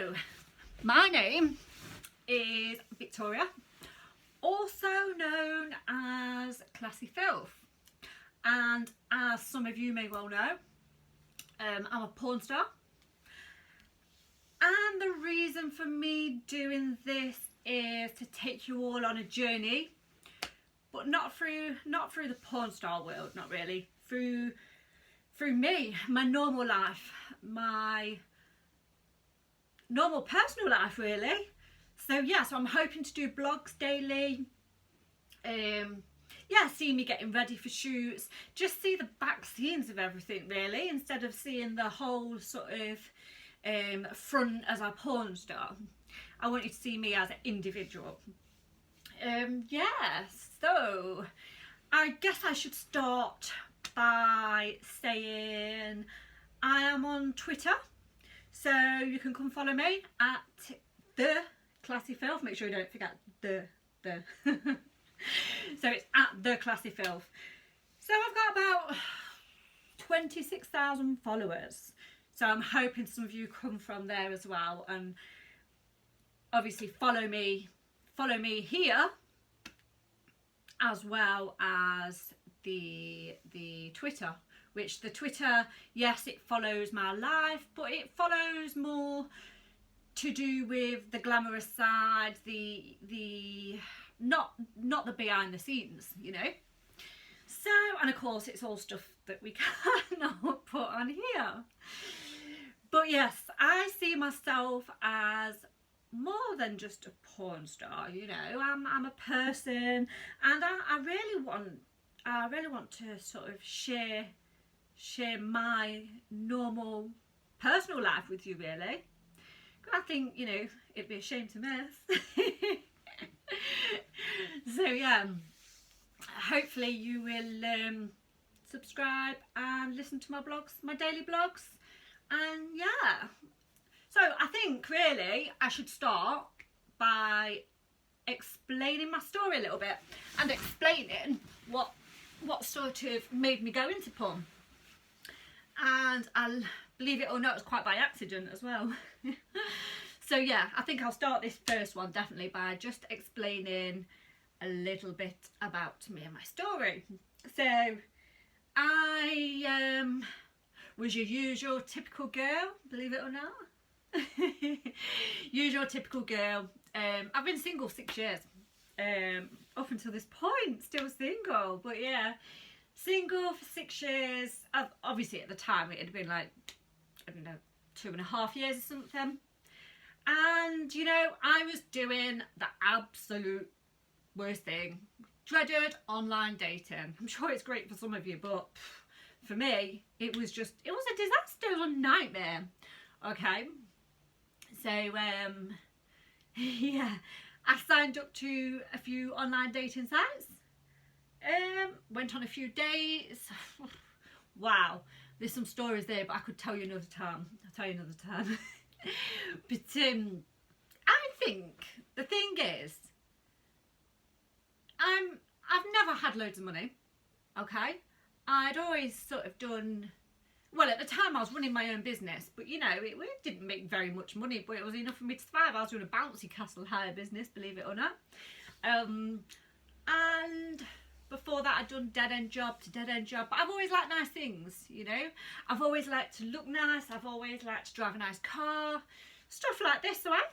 So, my name is Victoria, also known as Classy Filth, and as some of you may well know, I'm a porn star. And the reason for me doing this is to take you all on a journey, but not through the porn star world, not really, through me, my normal life, my normal personal life, really. So yeah, so I'm hoping to do blogs daily. Yeah, see me getting ready for shoots, just see the back scenes of everything, really, instead of seeing the whole sort of front as a porn star. I want you to see me as an individual. Yeah, so I guess I should start by saying I am on Twitter, so you can come follow me at the Classy Filth. Make sure you don't forget the so it's at the Classy Filth. So I've got about 26,000 followers, so I'm hoping some of you come from there as well, and obviously follow me here, as well as the Twitter, which the Twitter, yes, it follows my life, but it follows more to do with the glamorous side, the not the behind the scenes, you know. So, and of course it's all stuff that we cannot put on here. But yes, I see myself as more than just a porn star, you know. I'm a person, and I really want to sort of share my normal personal life with you, really. I think, you know, it'd be a shame to miss. So yeah, hopefully you will subscribe and listen to my blogs, my daily blogs, and yeah. So I think really I should start by explaining my story a little bit, and explaining what sort of made me go into porn. And I'll believe it or not, it's quite by accident as well. So yeah, I think I'll start this first one definitely by just explaining a little bit about me and my story. So I was your usual typical girl, believe it or not. Usual typical girl. I've been single 6 years, up until this point, still single, but yeah, single for 6 years. Obviously at the time it had been like, I don't know, 2.5 years or something. And you know, I was doing the absolute worst thing, dreaded online dating. I'm sure it's great for some of you, but for me it was a disaster. It was a nightmare. Okay, so yeah, I signed up to a few online dating sites, went on a few dates. Wow, there's some stories there, but I could tell you another time. I'll tell you another time. But I think the thing is, I've never had loads of money. Okay, I'd always sort of done well. At the time I was running my own business, but you know, it didn't make very much money, but it was enough for me to survive. I was doing a bouncy castle hire business, believe it or not. And before that I'd done dead end job to dead end job. But I've always liked nice things, you know. I've always liked to look nice. I've always liked to drive a nice car, stuff like this. So I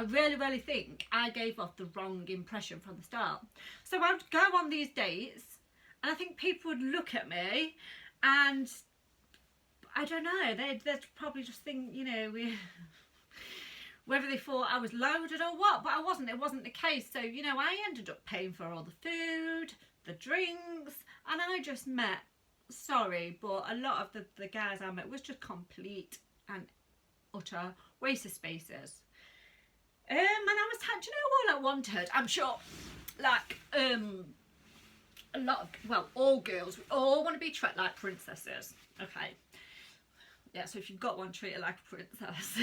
really think I gave off the wrong impression from the start. So I would go on these dates, and I think people would look at me, and I don't know, they'd probably just think, you know, whether they thought I was loaded or what, but I wasn't. It wasn't the case. So, you know, I ended up paying for all the food, the drinks, and I just met, sorry, but a lot of the guys I met was just complete and utter waste of spaces. And I was do you know what I wanted? I'm sure, like, a lot of, well, all girls, we all want to be treated like princesses, okay? Yeah, so if you've got one, treat her like a princess.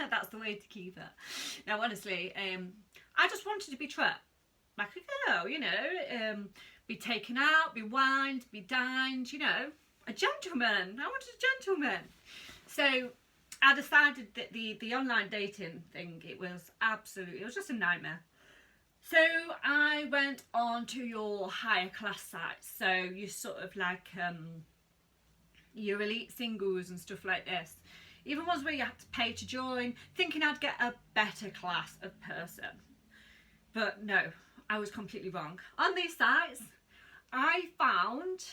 That's the way to keep it. Now, honestly, I just wanted to be treated like a girl, you know, be taken out, be wined, be dined, you know, a gentleman. I wanted a gentleman. So I decided that the online dating thing, it was just a nightmare. So I went on to your higher class sites. So you sort of like your elite singles and stuff like this. Even ones where you had to pay to join, thinking I'd get a better class of person. But no, I was completely wrong. On these sites, I found,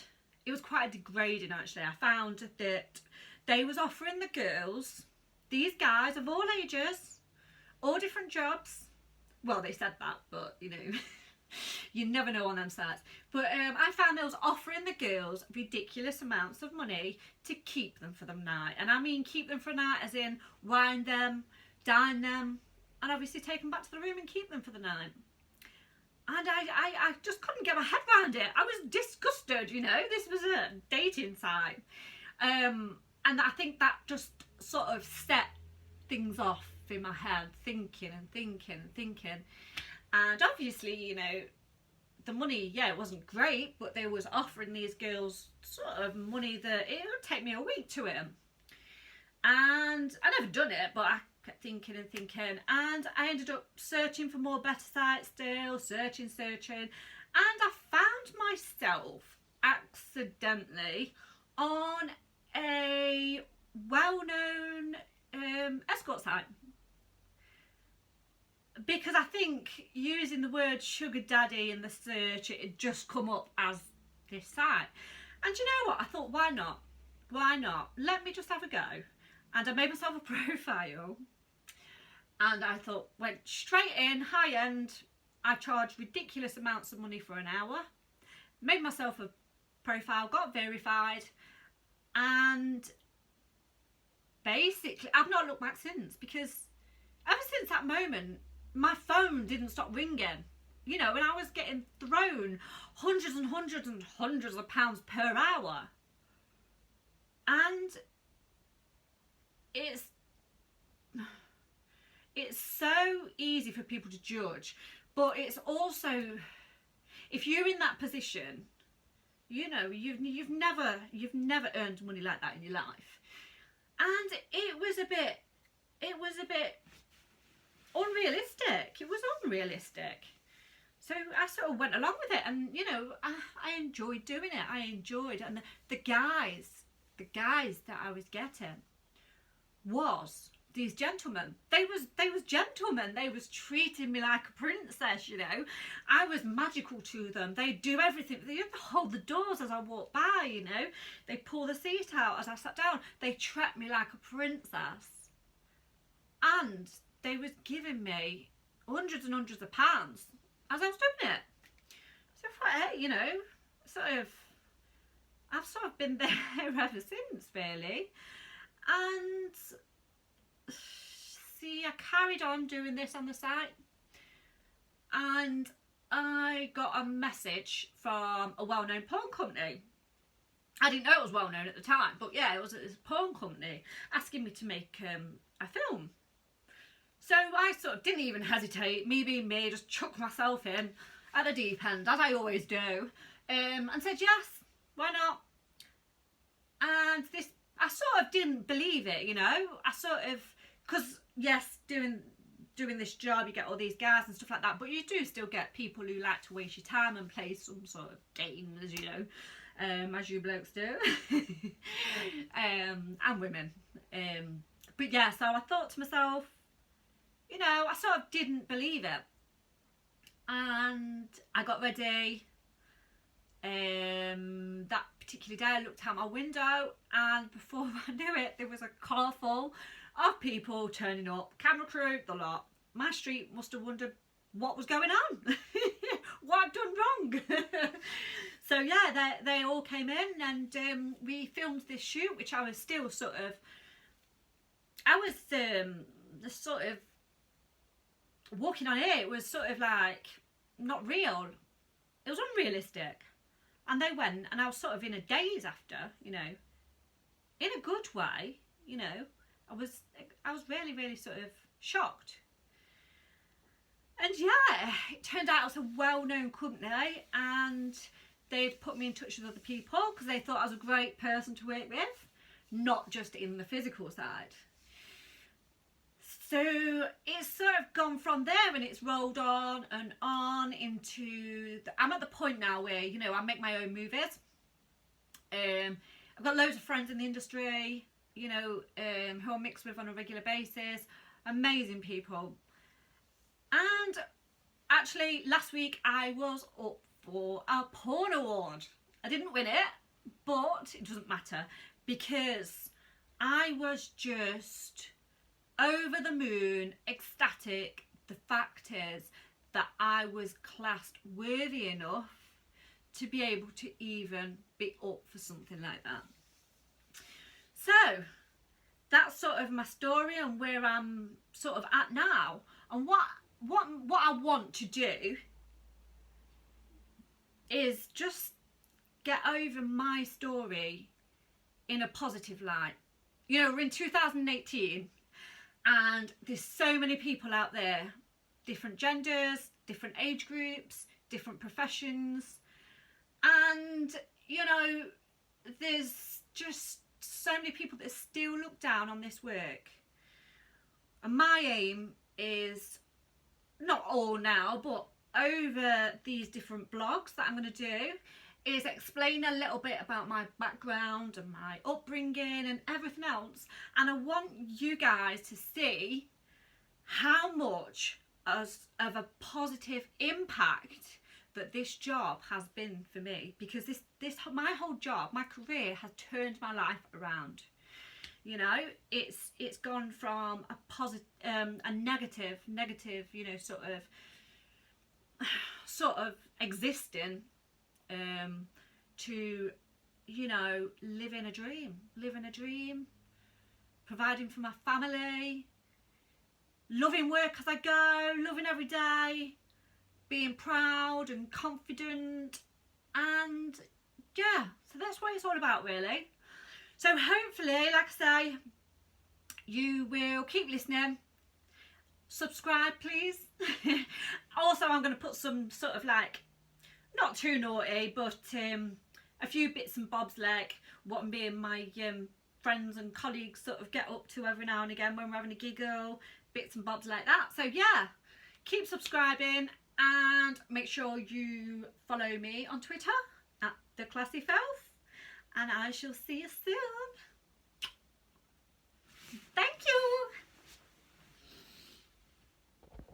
it was quite degrading actually. I found that they was offering the girls, these guys of all ages, all different jobs. Well, they said that, but you know, you never know on them sites. But I found they was offering the girls ridiculous amounts of money to keep them for the night. And I mean keep them for a night as in wine them, dine them, and obviously take them back to the room and keep them for the night. And I just couldn't get my head around it. I was disgusted, you know. This was a dating site. And I think that just sort of set things off in my head, thinking. And obviously, you know, the money, yeah, it wasn't great, but they was offering these girls sort of money that it would take me a week to earn. And I never done it, but I kept thinking, and I ended up searching for more better sites still, searching, and I found myself accidentally on a well-known escort site, because I think using the word sugar daddy in the search, it had just come up as this site. And you know what, I thought, why not, let me just have a go. And I made myself a profile, and I thought, went straight in, high end. I charged ridiculous amounts of money for an hour, made myself a profile, got verified, and basically I've not looked back since, because ever since that moment my phone didn't stop ringing, you know, and I was getting thrown hundreds and hundreds of pounds per hour. And it's so easy for people to judge, but it's also, if you're in that position, you know, you've never earned money like that in your life. And it was a bit unrealistic. It was unrealistic. So I sort of went along with it, and you know, I enjoyed doing it. And the guys that I was getting was these gentlemen. They was gentlemen. They was treating me like a princess, you know. I was magical to them. They do everything. They hold the doors as I walk by, you know. They pull the seat out as I sat down. They treat me like a princess. And they was giving me hundreds and hundreds of pounds as I was doing it. So I thought, hey, you know, I've sort of been there ever since, really. And see, I carried on doing this on the site, and I got a message from a well-known porn company. I didn't know it was well-known at the time, but yeah, it was a porn company asking me to make a film. So I sort of didn't even hesitate, me being me, just chucked myself in at the deep end, as I always do, and said yes, why not? And this, I sort of didn't believe it, you know. I sort of, because yes, doing this job, you get all these guys and stuff like that, but you do still get people who like to waste your time and play some sort of games, you know, as you blokes do, and women. But yeah, so I thought to myself, you know, I sort of didn't believe it, and I got ready. That particular day I looked out my window, and before I knew it, there was a car full of people turning up, camera crew, the lot. My street must have wondered what was going on, what I'd done wrong. So yeah, they all came in, and we filmed this shoot, which I was still sort of, the sort of walking on air, it was sort of like not real. It was unrealistic. And they went, and I was sort of in a daze after, you know, in a good way, you know. I was really, really sort of shocked. And yeah, it turned out it was a well-known company, and they'd put me in touch with other people because they thought I was a great person to work with, not just in the physical side. So it's sort of gone from there, and it's rolled on and on into I'm at the point now where, you know, I make my own movies. I've got loads of friends in the industry, you know, who I mix with on a regular basis. Amazing people. And actually last week I was up for a porn award. I didn't win it, but it doesn't matter, because I was just over the moon, ecstatic. The fact is that I was classed worthy enough to be able to even be up for something like that. So that's sort of my story and where I'm sort of at now, and what I want to do is just get over my story in a positive light. You know, we're in 2018 and there's so many people out there, different genders, different age groups, different professions, and you know, there's just so many people that still look down on this work. And my aim is, not all now, but over these different blogs that I'm going to do, is explain a little bit about my background and my upbringing and everything else. And I want you guys to see how much of a positive impact that this job has been for me, because this my whole job, my career, has turned my life around. You know, it's gone from a positive, a negative, you know, sort of existing, to, you know, living a dream, providing for my family, loving work as I go, loving every day, being proud and confident, and yeah, so that's what it's all about, really. So hopefully, like I say, you will keep listening. Subscribe, please. Also, I'm going to put some sort of, like, not too naughty, but a few bits and bobs, like what me and my friends and colleagues sort of get up to every now and again when we're having a giggle, bits and bobs like that. So yeah, keep subscribing and make sure you follow me on Twitter at The Classy Filth, and I shall see you soon. Thank you.